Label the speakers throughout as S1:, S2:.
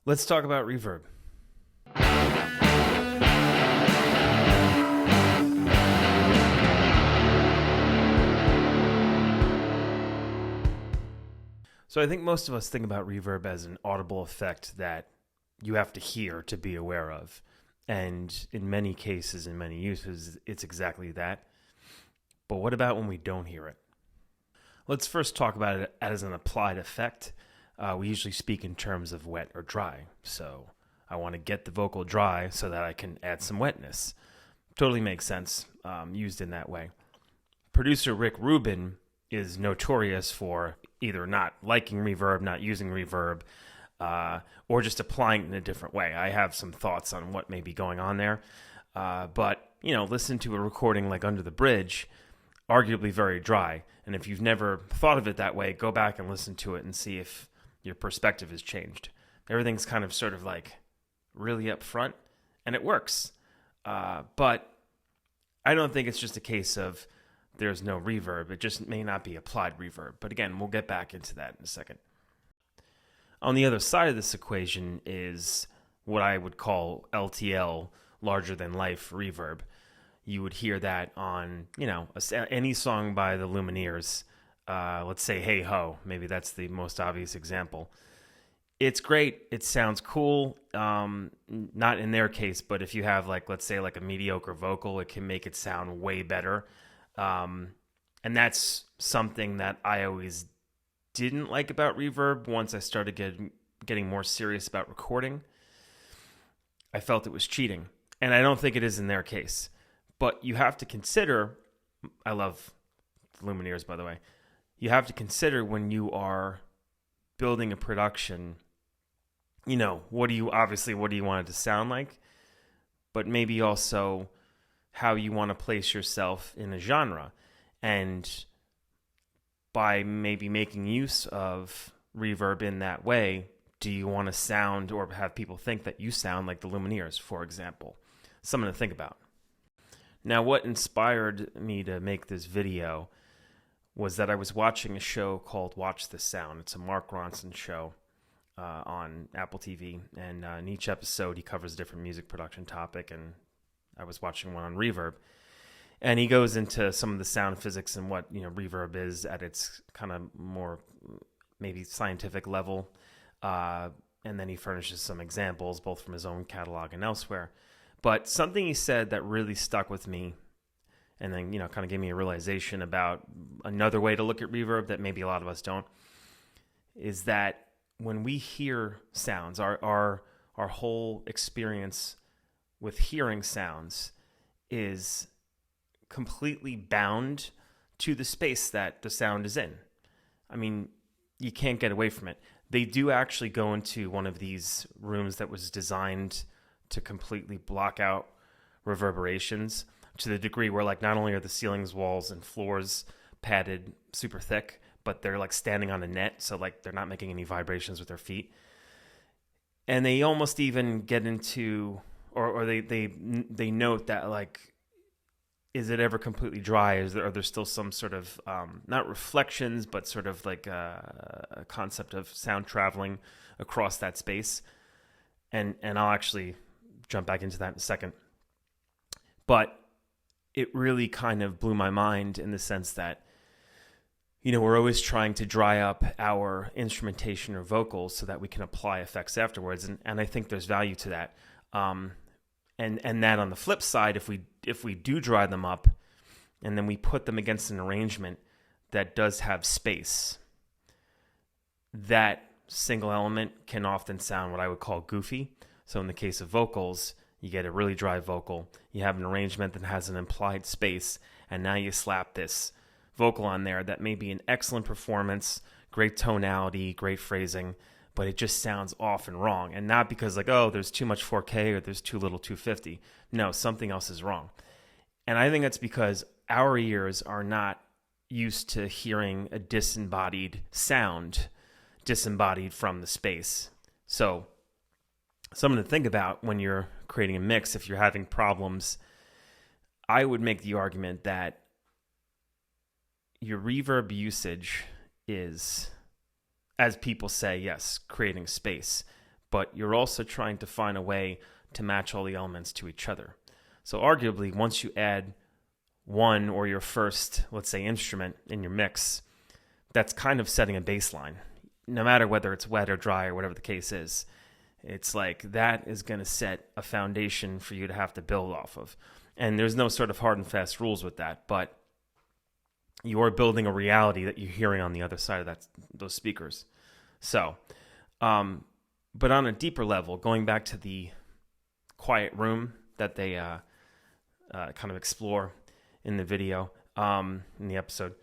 S1: Let's talk about reverb. So I think most of us think about reverb as an audible effect that you have to hear to be aware of. And in many cases, in many uses, it's exactly that. But what about when we don't hear it? Let's first talk about it as an applied effect. We usually speak in terms of wet or dry. So I want to get the vocal dry so that I can add some wetness. Totally makes sense, used in that way. Producer Rick Rubin is notorious for either not liking reverb, not using reverb, or just applying it in a different way. I have some thoughts on what may be going on there. But, listen to a recording like Under the Bridge, arguably very dry. And if you've never thought of it that way, go back and listen to it and see if your perspective has changed. Everything's kind of sort of like really up front, and it works. But I don't think it's just a case of there's no reverb. It just may not be applied reverb. But again, we'll get back into that in a second. On the other side of this equation is what I would call LTL, larger than life reverb. You would hear that on, any song by the Lumineers. Let's say Hey Ho. Maybe that's the most obvious example. It's great. It sounds cool. Not in their case, but if you have let's say a mediocre vocal, it can make it sound way better. And that's something that I always didn't like about reverb. Once I started getting more serious about recording, I felt it was cheating. And I don't think it is in their case. But you have to consider, I love the Lumineers, by the way. You have to consider when you are building a production, what do you want it to sound like? But maybe also how you want to place yourself in a genre. And by maybe making use of reverb in that way, do you want to sound or have people think that you sound like the Lumineers, for example? Something to think about. Now, what inspired me to make this video was that I was watching a show called Watch the Sound. It's a Mark Ronson show on Apple TV, and in each episode he covers a different music production topic, and I was watching one on reverb. And he goes into some of the sound physics and what reverb is at its kind of more maybe scientific level, and then he furnishes some examples both from his own catalog and elsewhere. But something he said that really stuck with me, and then kind of gave me a realization about another way to look at reverb that maybe a lot of us don't, is that when we hear sounds, our whole experience with hearing sounds is completely bound to the space that the sound is in. I mean, you can't get away from it. They do actually go into one of these rooms that was designed to completely block out reverberations to the degree where not only are the ceilings, walls, and floors padded super thick, but they're standing on a net, so they're not making any vibrations with their feet. And they almost even get into, or they note that is it ever completely dry? Are there still some sort of not reflections, but sort of a concept of sound traveling across that space? And I'll actually jump back into that in a second. But it really kind of blew my mind in the sense that, we're always trying to dry up our instrumentation or vocals so that we can apply effects afterwards. And I think there's value to that. And that on the flip side, if we do dry them up and then we put them against an arrangement that does have space, that single element can often sound what I would call goofy. So in the case of vocals, you get a really dry vocal, you have an arrangement that has an implied space, and now you slap this vocal on there that may be an excellent performance, great tonality, great phrasing, but it just sounds off and wrong. And not because there's too much 4K or there's too little 250. No, something else is wrong. And I think that's because our ears are not used to hearing a disembodied sound, disembodied from the space. So something to think about when you're creating a mix. If you're having problems, I would make the argument that your reverb usage is, as people say, yes, creating space, but you're also trying to find a way to match all the elements to each other. So arguably, once you add one or your first, let's say, instrument in your mix, that's kind of setting a baseline, no matter whether it's wet or dry or whatever the case is. It's like that is going to set a foundation for you to have to build off of. And there's no sort of hard and fast rules with that, but you're building a reality that you're hearing on the other side of those speakers. So, but on a deeper level, going back to the quiet room that they kind of explore in the video, in the episode,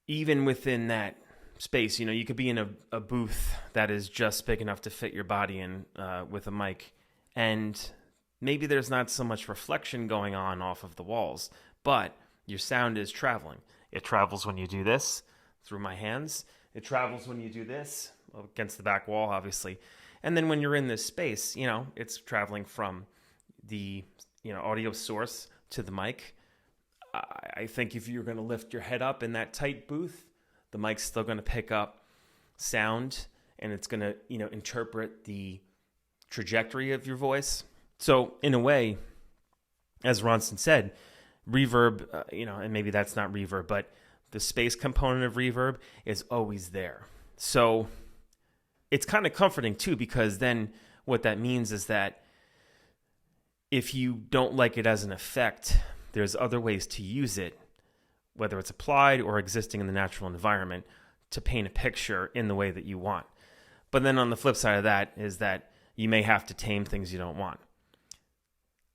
S1: even within that space, you could be in a booth that is just big enough to fit your body in with a mic, and maybe there's not so much reflection going on off of the walls, but your sound is traveling. It travels when you do this through my hands. It travels when you do this against the back wall, obviously. And then when you're in this space, it's traveling from the audio source to the mic. I think if you're going to lift your head up in that tight booth, the mic's still going to pick up sound, and it's going to, interpret the trajectory of your voice. So in a way, as Ronson said, reverb, and maybe that's not reverb, but the space component of reverb is always there. So it's kind of comforting too, because then what that means is that if you don't like it as an effect, there's other ways to use it, whether it's applied or existing in the natural environment, to paint a picture in the way that you want. But then on the flip side of that is that you may have to tame things you don't want.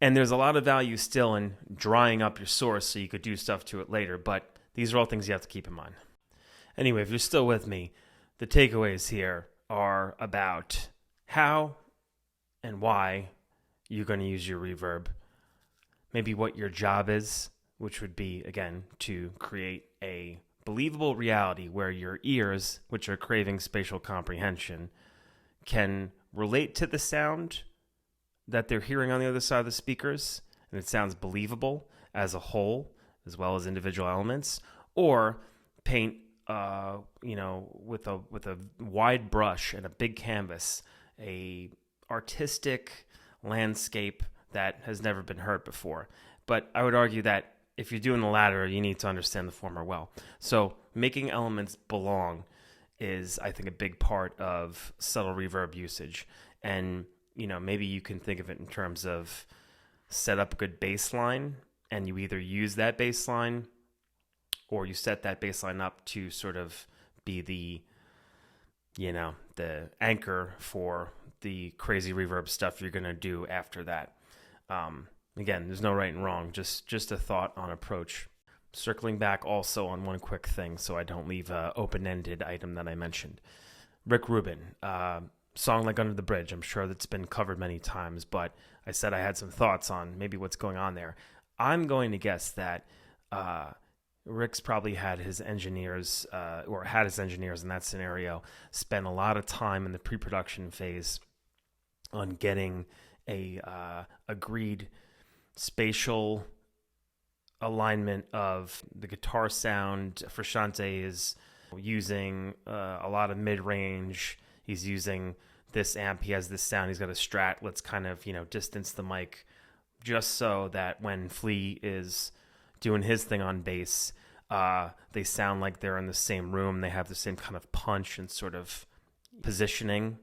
S1: And there's a lot of value still in drying up your source so you could do stuff to it later, but these are all things you have to keep in mind. Anyway, if you're still with me, the takeaways here are about how and why you're going to use your reverb, maybe what your job is, which would be, again, to create a believable reality where your ears, which are craving spatial comprehension, can relate to the sound that they're hearing on the other side of the speakers, and it sounds believable as a whole, as well as individual elements, or paint, with a wide brush and a big canvas, a artistic landscape that has never been heard before. But I would argue that if you're doing the latter, you need to understand the former well. So making elements belong is, I think, a big part of subtle reverb usage. And, maybe you can think of it in terms of set up a good baseline, and you either use that baseline or you set that baseline up to sort of be the anchor for the crazy reverb stuff you're going to do after that. Again, there's no right and wrong, just a thought on approach. Circling back also on one quick thing so I don't leave an open-ended item that I mentioned. Rick Rubin, song like Under the Bridge. I'm sure that's been covered many times, but I said I had some thoughts on maybe what's going on there. I'm going to guess that Rick's probably had his engineers, in that scenario, spend a lot of time in the pre-production phase on getting a agreed spatial alignment of the guitar sound. Frusciante is using a lot of mid-range. He's using this amp. He has this sound. He's got a Strat. Let's kind of, distance the mic just so that when Flea is doing his thing on bass, they sound like they're in the same room. They have the same kind of punch and sort of positioning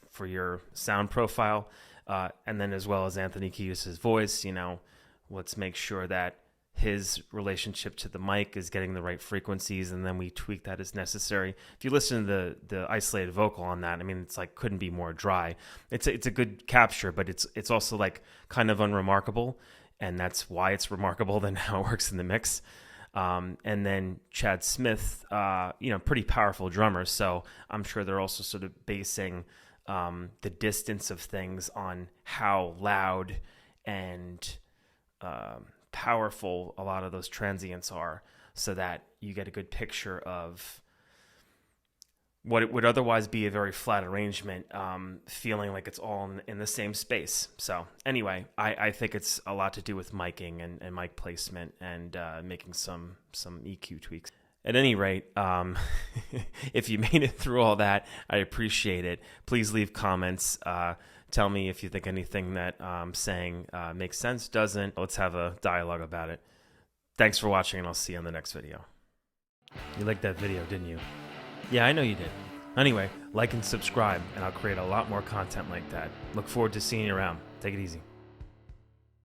S1: for your sound profile. And then as well as Anthony Kiedis' voice, let's make sure that his relationship to the mic is getting the right frequencies, and then we tweak that as necessary. If you listen to the isolated vocal on that, it's like couldn't be more dry. It's a good capture, but it's also like kind of unremarkable, and that's why it's remarkable than how it works in the mix. And then Chad Smith, pretty powerful drummer, so I'm sure they're also sort of basing the distance of things on how loud and powerful a lot of those transients are, so that you get a good picture of what it would otherwise be a very flat arrangement, feeling like it's all in the same space. So anyway, I think it's a lot to do with miking and mic placement and making some EQ tweaks. At any rate, if you made it through all that, I appreciate it. Please leave comments. Tell me if you think anything that I'm saying makes sense, doesn't. Let's have a dialogue about it. Thanks for watching, and I'll see you on the next video. You liked that video, didn't you? Yeah, I know you did. Anyway, like and subscribe, and I'll create a lot more content like that. Look forward to seeing you around. Take it easy.